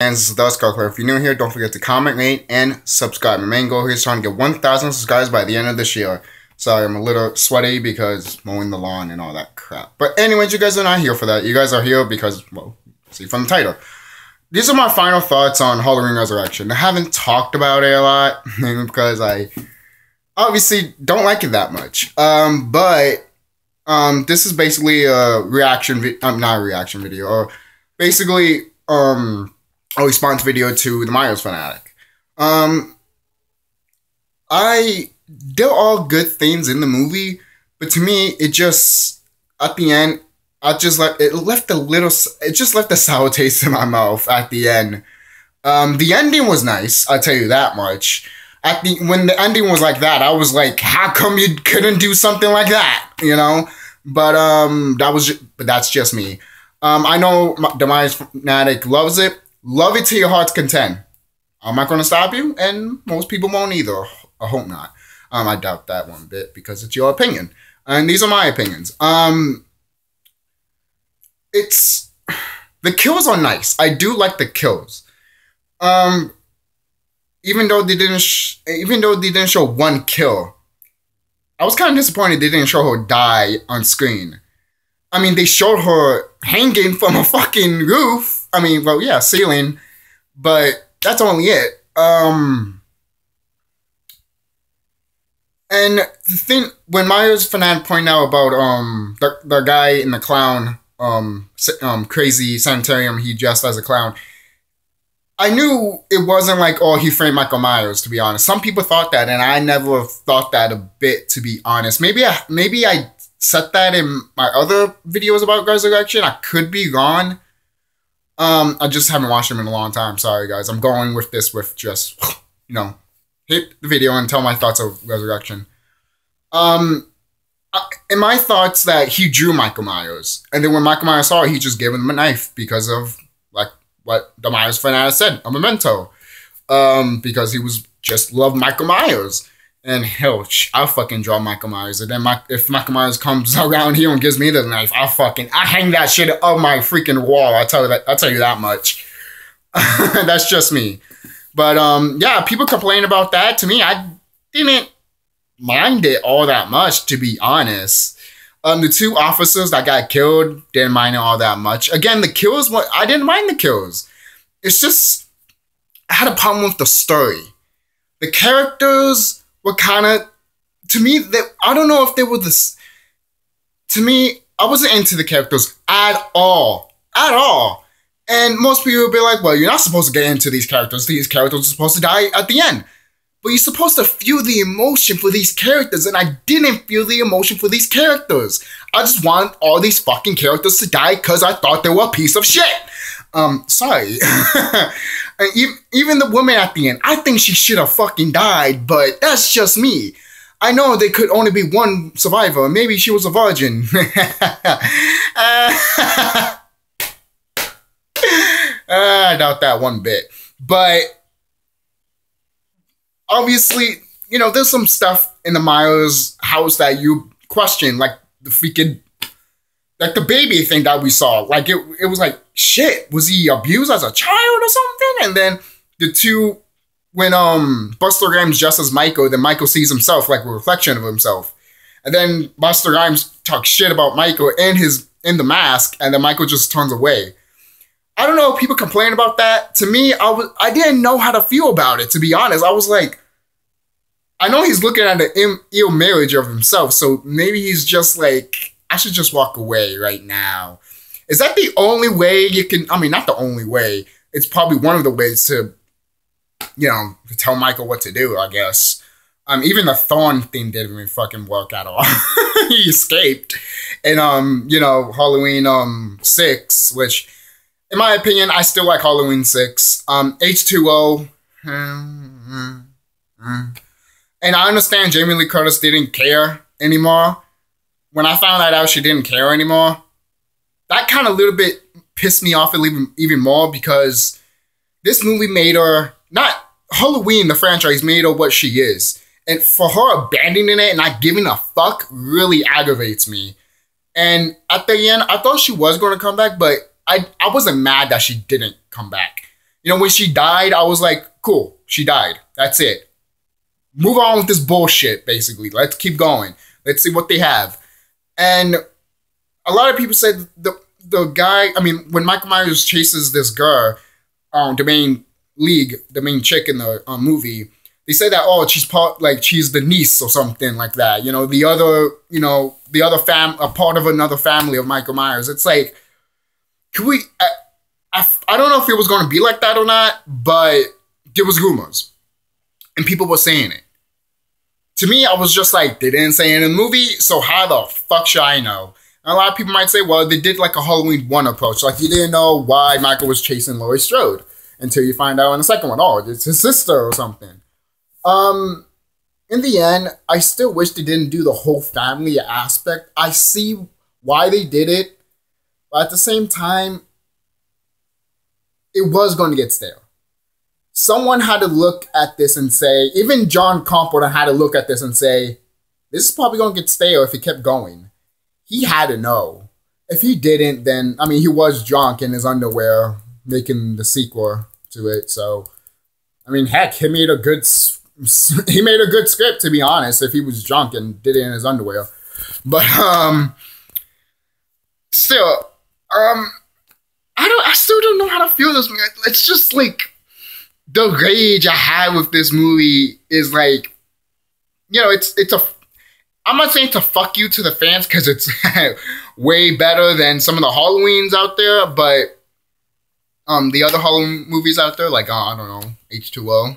And this is the Scarlet. If you're new here, don't forget to comment, rate, and subscribe. My main goal here is trying to get 1,000 subscribers by the end of this year. Sorry, I'm a little sweaty because mowing the lawn and all that crap. But anyways, you guys are not here for that. You guys are here because, well, see from the title. These are my final thoughts on Halloween Resurrection. I haven't talked about it a lot because I obviously don't like it that much. But this is basically a reaction, not a reaction video, or basically a response video to the Myers Fanatic. There are all good things in the movie, but to me, it just, at the end, it just left a sour taste in my mouth at the end. The ending was nice, I'll tell you that much. When the ending was like that, I was like, how come you couldn't do something like that, you know? But that's just me. I know the Myers Fanatic loves it. Love it to your heart's content. I'm not gonna stop you, and most people won't either. I hope not. I doubt that one bit because it's your opinion, and these are my opinions. The kills are nice. I do like the kills. Even though they didn't show one kill, I was kind of disappointed they didn't show her die on screen. I mean, they showed her hanging from a fucking roof. I mean, well, yeah, ceiling, but that's only it. And the thing, when Myers Fanatic pointed out about the guy in the clown crazy sanitarium he dressed as a clown, I knew it wasn't like, oh, he framed Michael Myers, to be honest. Some people thought that, and I never thought that a bit, to be honest. Maybe I said that in my other videos about Resurrection. I could be wrong. I just haven't watched them in a long time. Sorry, guys. I'm going with this with just, you know, hit the video and tell my thoughts of Resurrection. In my thoughts that he drew Michael Myers, and then when Michael Myers saw it, he just gave him a knife because of like what the Myers Fanatic said, a memento, because he was just loved Michael Myers. And hell, I'll fucking draw Michael Myers, and then if Michael Myers comes around here and gives me the knife, I hang that shit up my freaking wall. I'll tell you that much. That's just me. But yeah, people complain about that. To me, I didn't mind it all that much, to be honest. The two officers that got killed didn't mind it all that much. Again, the kills, I didn't mind the kills. It's just, I had a problem with the story. The characters were kind of, to me, I don't know if they were this, to me, I wasn't into the characters at all. At all. And most people would be like, well, you're not supposed to get into these characters. These characters are supposed to die at the end. But you're supposed to feel the emotion for these characters, and I didn't feel the emotion for these characters. I just want all these fucking characters to die because I thought they were a piece of shit. Sorry. Even the woman at the end, I think she should have fucking died, but that's just me. I know there could only be one survivor. Maybe she was a virgin. I doubt that one bit. But obviously, you know, there's some stuff in the Myers house that you question, like the freaking, like the baby thing that we saw. Like it was like, shit, was he abused as a child or something? And then the two, when Buster Rhymes dressed as Michael, then Michael sees himself like a reflection of himself. And then Buster Rhymes talks shit about Michael in the mask, and then Michael just turns away. I don't know if people complain about that. To me, I didn't know how to feel about it, to be honest. I was like, I know he's looking at an ill marriage of himself, so maybe he's just like, I should just walk away right now. Is that the only way you can, I mean, not the only way. It's probably one of the ways to, you know, to tell Michael what to do, I guess. Even the Thorn thing didn't even fucking work at all. He escaped. And, you know, Halloween 6, which, in my opinion, I still like Halloween 6. H2O. And I understand Jamie Lee Curtis didn't care anymore. When I found that out she didn't care anymore, that kind of little bit pissed me off even more, because this movie made her, not Halloween, the franchise, made her what she is. And for her abandoning it and not giving a fuck really aggravates me. And at the end, I thought she was going to come back, but I wasn't mad that she didn't come back. You know, when she died, I was like, cool, she died. That's it. Move on with this bullshit, basically. Let's keep going. Let's see what they have. And a lot of people said the guy, I mean, when Michael Myers chases this girl, the main league, the main chick in the movie, they say that, oh, she's the niece or something like that. You know, a part of another family of Michael Myers. It's like, can we, I don't know if it was going to be like that or not, but there was rumors and people were saying it. To me, I was just like, they didn't say it in the movie, so how the fuck should I know? And a lot of people might say, well, they did like a Halloween 1 approach. Like, you didn't know why Michael was chasing Laurie Strode until you find out in the second one, oh, it's his sister or something. In the end, I still wish they didn't do the whole family aspect. I see why they did it, but at the same time, it was going to get stale. Someone had to look at this and say, even John Carpenter had to look at this and say, this is probably going to get stale if it kept going. He had to know. If he didn't, then, I mean, he was drunk in his underwear making the sequel to it. So, I mean, heck, he made a good script, to be honest, if he was drunk and did it in his underwear. But, still, I still don't know how to feel this movie. It's just like, the rage I had with this movie is like, you know, I'm not saying to fuck you to the fans because it's way better than some of the Halloweens out there, but the other Halloween movies out there, like, I don't know, H2O.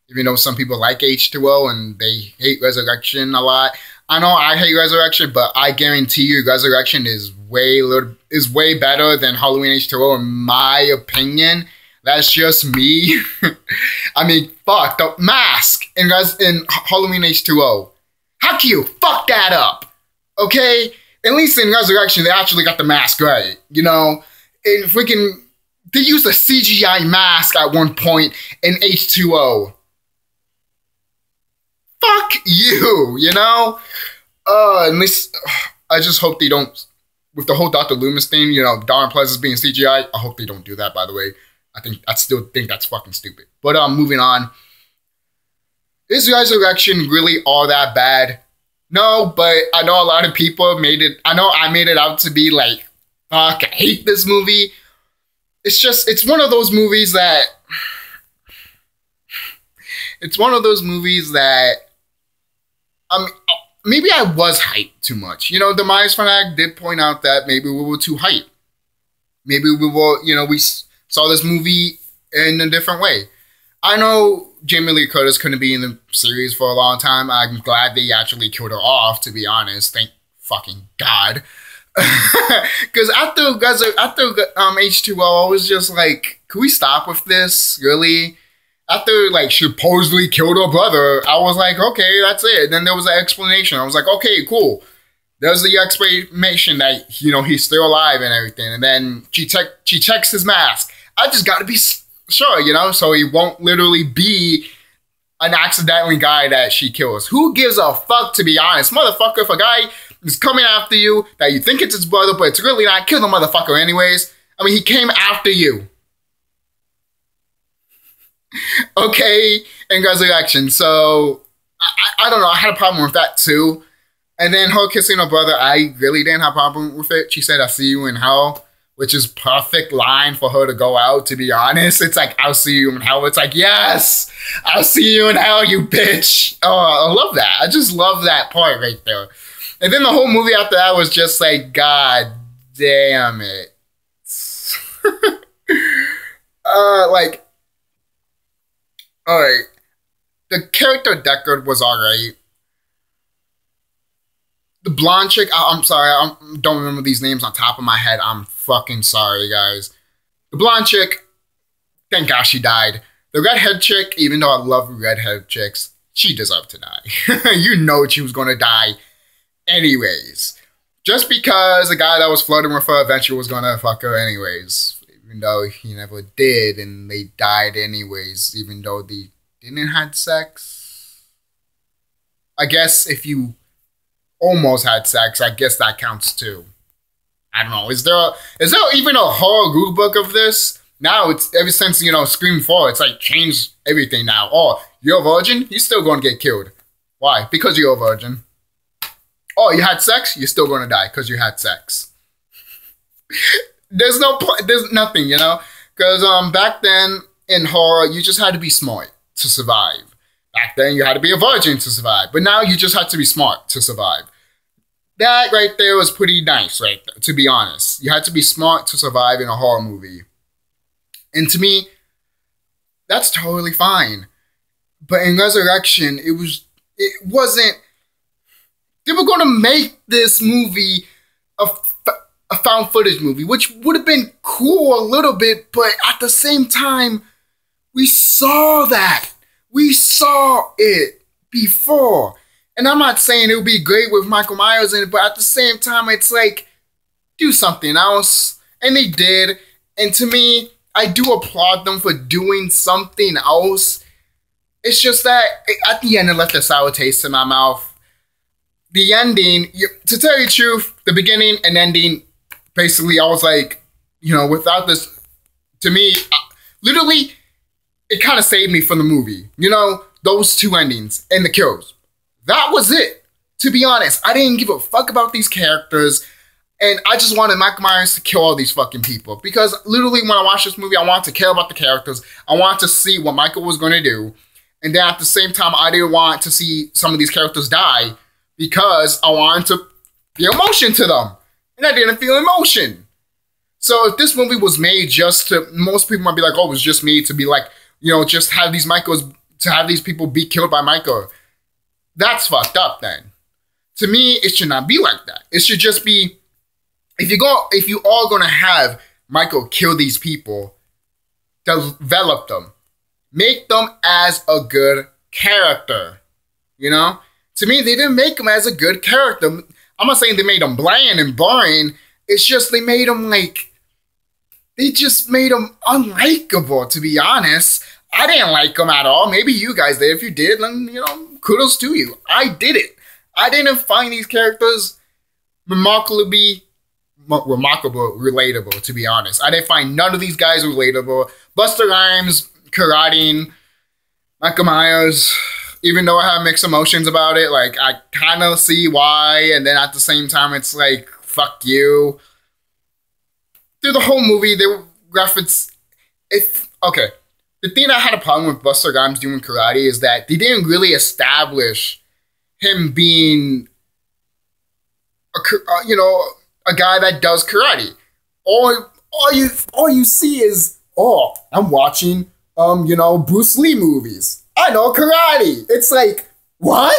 Even though some people like H2O and they hate Resurrection a lot. I know I hate Resurrection, but I guarantee you Resurrection is way better than Halloween H2O in my opinion. That's just me. I mean, fuck, the mask in Halloween H2O. How can you fuck that up? Okay? At least in Resurrection, they actually got the mask right. You know? And they used a CGI mask at one point in H2O. Fuck you, you know? At least, I just hope they don't, with the whole Dr. Loomis thing, you know, Donald Pleasence being CGI, I hope they don't do that, by the way. I still think that's fucking stupid. But moving on. Is Resurrection really all that bad? No, but I know a lot of people made it. I know I made it out to be like, fuck, I hate this movie. It's one of those movies that. It's one of those movies that. Maybe I was hyped too much. You know, the Myers Fanatic did point out that maybe we were too hyped. Maybe we were, you know, we saw this movie in a different way. I know Jamie Lee Curtis couldn't be in the series for a long time. I'm glad they actually killed her off, to be honest. Thank fucking God. Because after H2O, I was just like, can we stop with this? Really? After, like, she supposedly killed her brother, I was like, okay, that's it. And then there was an explanation. I was like, okay, cool. There's the explanation that, you know, he's still alive and everything. And then she checks his mask. I just got to be sure, you know, so he won't literally be an accidentally guy that she kills. Who gives a fuck, to be honest? Motherfucker, if a guy is coming after you, that you think it's his brother, but it's really not, kill the motherfucker anyways. I mean, he came after you. Okay, in Resurrection. So, I don't know, I had a problem with that too. And then her kissing her brother, I really didn't have a problem with it. She said, "I'll see you in hell," which is perfect line for her to go out, to be honest. It's like, "I'll see you in hell." It's like, yes, I'll see you in hell, you bitch. Oh, I love that. I just love that part right there. And then the whole movie after that was just like, God damn it. Like, alright. The character Deckard was alright. The blonde chick, I'm sorry, I don't remember these names on top of my head. I'm fucking sorry, guys. The blonde chick, thank God she died. The redhead chick, even though I love redhead chicks, she deserved to die. You know she was going to die anyways. Just because the guy that was flirting with her eventually was going to fuck her anyways. Even though he never did, and they died anyways, even though they didn't have sex. I guess if you almost had sex, I guess that counts too. I don't know. Is there even a horror rule book of this? Now it's ever since, Scream 4, it's like changed everything now. Oh, you're a virgin? You're still going to get killed. Why? Because you're a virgin. Oh, you had sex? You're still going to die because you had sex. There's nothing, Because back then in horror, you just had to be smart to survive. Back then, you had to be a virgin to survive. But now you just have to be smart to survive. That right there was pretty nice, right there, to be honest. You had to be smart to survive in a horror movie. And to me, that's totally fine. But in Resurrection, it wasn't... They were going to make this movie a found footage movie, which would have been cool a little bit, but at the same time, we saw that. We saw it before. And I'm not saying it would be great with Michael Myers in it, but at the same time, it's like, do something else. And they did. And to me, I do applaud them for doing something else. It's just that at the end, it left a sour taste in my mouth. The ending, to tell you the truth, the beginning and ending, basically, I was like, without this, to me, literally, it kind of saved me from the movie. Those two endings and the kills. That was it. To be honest, I didn't give a fuck about these characters. And I just wanted Michael Myers to kill all these fucking people. Because literally when I watched this movie, I wanted to care about the characters. I wanted to see what Michael was going to do. And then at the same time, I didn't want to see some of these characters die. Because I wanted to feel emotion to them. And I didn't feel emotion. So if this movie was made just to... Most people might be like, oh, it was just made to be like, just have these to have these people be killed by Michael. That's fucked up then. To me, it should not be like that. It should just be, if you are going to have Michael kill these people, develop them. Make them as a good character. To me, they didn't make him as a good character. I'm not saying they made him bland and boring. It's just they made him they just made him unlikable, to be honest. I didn't like him at all. Maybe you guys did. If you did, then, kudos to you. I did it. I didn't find these characters remarkably relatable, to be honest. I didn't find none of these guys relatable. Busta Rhymes, Karate, Michael Myers, even though I have mixed emotions about it, I kind of see why, and then at the same time, it's like, fuck you. Through the whole movie, they reference... Okay. The thing I had a problem with Busta Rhymes doing karate is that they didn't really establish him being a guy that does karate. All you see is, oh, I'm watching Bruce Lee movies. I know karate. It's like, what?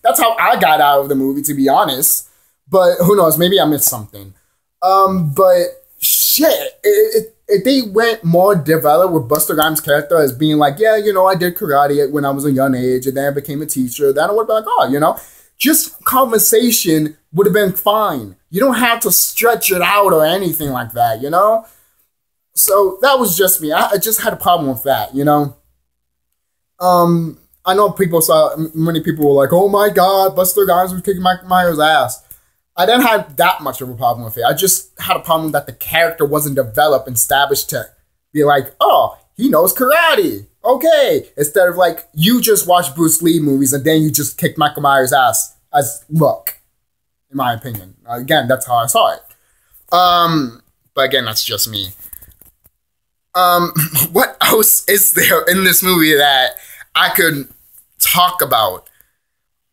That's how I got out of the movie, to be honest. But who knows? Maybe I missed something. But shit, if they went more developed with Busta Rhymes' character as being like, yeah, I did karate when I was a young age, and then I became a teacher, then I would be like, oh, just conversation would have been fine. You don't have to stretch it out or anything like that, So that was just me. I just had a problem with that, I know many people were like, oh my God, Busta Rhymes was kicking Michael Myers' ass. I didn't have that much of a problem with it. I just had a problem that the character wasn't developed and established to be like, oh, he knows karate. Okay. Instead of you just watch Bruce Lee movies and then you just kick Michael Myers' ass as luck, in my opinion. Again, that's how I saw it. But again, that's just me. What else is there in this movie that I could talk about?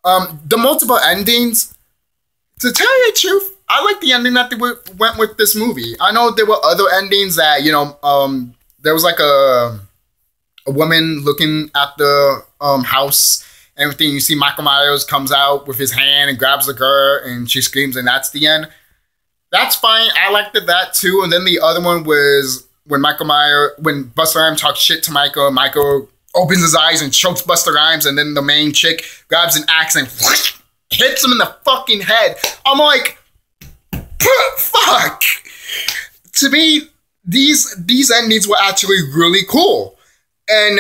The multiple endings. To tell you the truth, I like the ending that they went with this movie. I know there were other endings that, there was a woman looking at the house and everything. You see Michael Myers comes out with his hand and grabs the girl and she screams and that's the end. That's fine. I liked that too. And then the other one was when Busta Rhymes talks shit to Michael. Michael opens his eyes and chokes Busta Rhymes, and then the main chick grabs an axe and hits him in the fucking head. I'm like, fuck. To me, these endings were actually really cool. And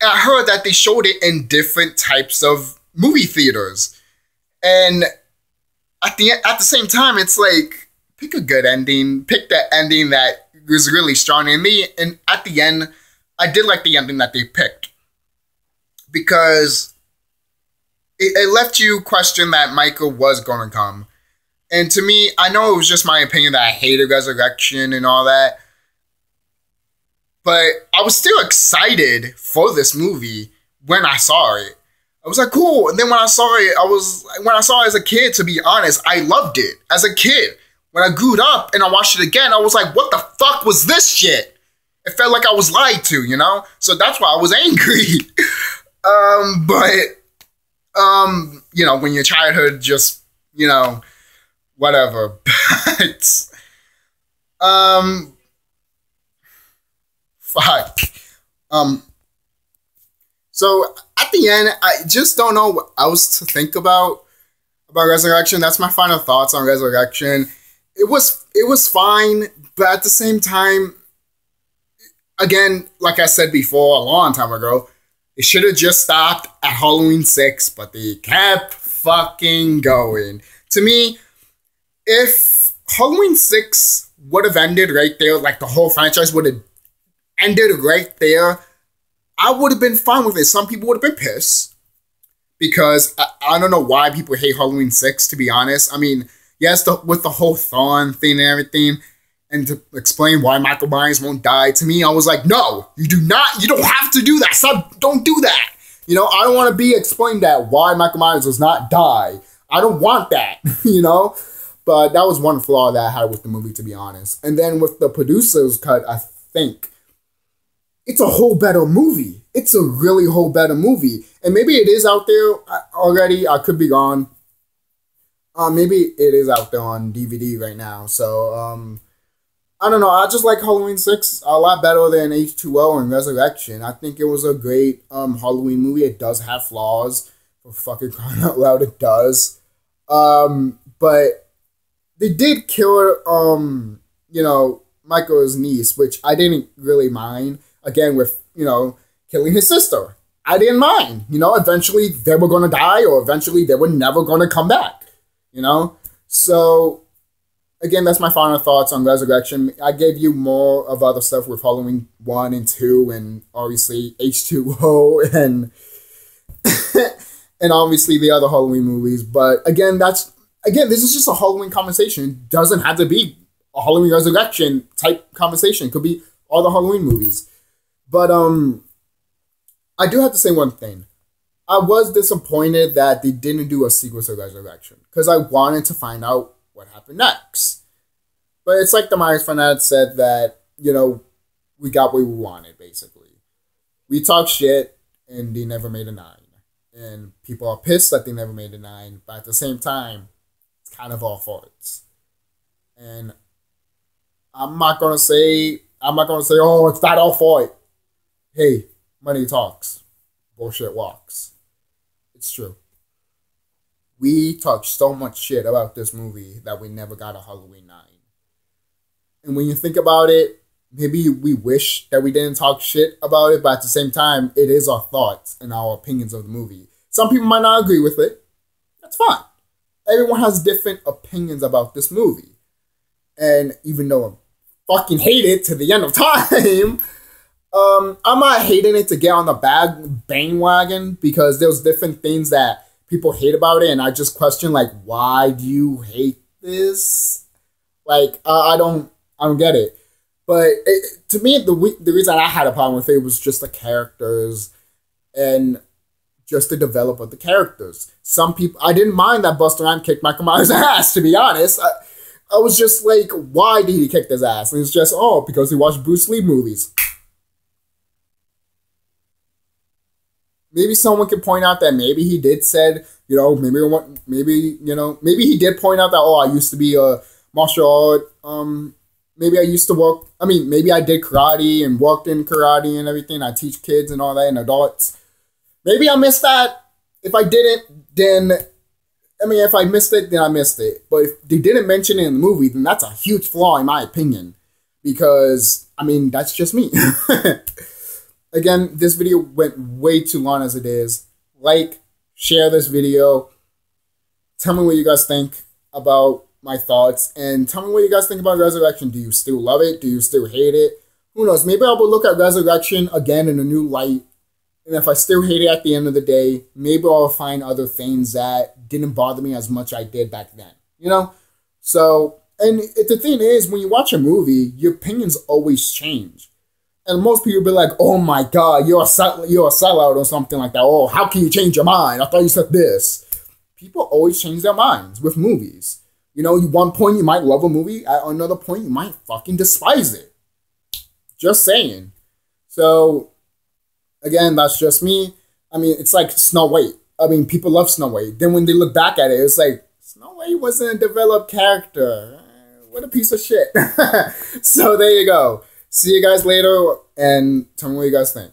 I heard that they showed it in different types of movie theaters. And at the same time, it's like, pick a good ending. Pick the ending that was really strong in me. And at the end, I did like the ending that they picked because it left you question that Michael was going to come. And to me, I know it was just my opinion that I hated Resurrection and all that, but I was still excited for this movie when I saw it. I was like, cool. And then when I saw it as a kid, to be honest, I loved it as a kid. When I grew up and I watched it again, I was like, what the fuck was this shit? It felt like I was lied to, you know? So that's why I was angry. You know, when your childhood just, you know, whatever. But, fuck. So at the end, I just don't know what else to think about Resurrection. That's my final thoughts on Resurrection. It was fine, but at the same time, again, like I said before, a long time ago, it should have just stopped at Halloween 6, but they kept fucking going. To me, if Halloween 6 would have ended right there, like the whole franchise would have ended right there, I would have been fine with it. Some people would have been pissed because I don't know why people hate Halloween 6, to be honest. I mean, yes, with the whole Thorn thing and everything, and to explain why Michael Myers won't die, to me, I was like, no, you don't have to do that. Stop, don't do that. You know, I don't want to be explained that why Michael Myers does not die. I don't want that, you know? But that was one flaw that I had with the movie, to be honest. And then with the producer's cut, I think it's a whole better movie. It's a really whole better movie. And maybe it is out there already. I could be wrong. Maybe it is out there on DVD right now. So, I don't know. I just like Halloween 6 a lot better than H2O and Resurrection. I think it was a great Halloween movie. It does have flaws. For fucking crying out loud, it does. But they did kill, you know, Michael's niece, which I didn't really mind. Again, with, you know, killing his sister. I didn't mind. You know, eventually they were going to die, or eventually they were never going to come back. You know? So, again, that's my final thoughts on Resurrection. I gave you more of other stuff with Halloween 1 and 2, and obviously H2O, and and obviously the other Halloween movies. But again, this is just a Halloween conversation. It doesn't have to be a Halloween Resurrection type conversation. It could be all the Halloween movies. But I do have to say one thing. I was disappointed that they didn't do a sequel to Resurrection, because I wanted to find out what happened next. But it's like the Myers Fanatic said that, you know, we got what we wanted, basically. We talked shit, and they never made a 9. And people are pissed that they never made a 9, but at the same time, it's kind of our fault. And I'm not gonna say, oh, it's not our fault. Hey, money talks. Bullshit walks. It's true. We talked so much shit about this movie that we never got a Halloween 9. And when you think about it, maybe we wish that we didn't talk shit about it, but at the same time, it is our thoughts and our opinions of the movie. Some people might not agree with it. That's fine. Everyone has different opinions about this movie. And even though I fucking hate it to the end of time, I'm not hating it to get on the bandwagon, because there's different things that people hate about it, and I just question, like, why do you hate this? Like, I don't get it. But to me, the reason I had a problem with it was just the characters and just the develop of the characters. Some people, I didn't mind that Busta Rhymes kicked Michael Myers' ass, to be honest. I was just like, why did he kick his ass? And it's just, because he watched Bruce Lee movies. Maybe someone could point out that maybe he did said, you know, maybe he did point out that, I used to be a martial art, maybe I used to work, maybe I did karate and worked in karate and everything. I teach kids and all that and adults. Maybe I missed that. If I didn't, then, if I missed it, then I missed it. But if they didn't mention it in the movie, then that's a huge flaw in my opinion. Because, that's just me. Again, this video went way too long as it is. Like, share this video. Tell me what you guys think about my thoughts and tell me what you guys think about Resurrection. Do you still love it? Do you still hate it? Who knows? Maybe I will look at Resurrection again in a new light. And if I still hate it at the end of the day, maybe I'll find other things that didn't bother me as much I did back then. You know? So, and the thing is, when you watch a movie, your opinions always change. And most people be like, oh my God, you're a sellout or something like that. Oh, how can you change your mind? I thought you said this. People always change their minds with movies. You know, one point you might love a movie, at another point you might fucking despise it. Just saying. So, again, that's just me. I mean, it's like Snow White. I mean, people love Snow White. Then when they look back at it, it's like, Snow White wasn't a developed character. What a piece of shit. So there you go. See you guys later, and tell me what you guys think.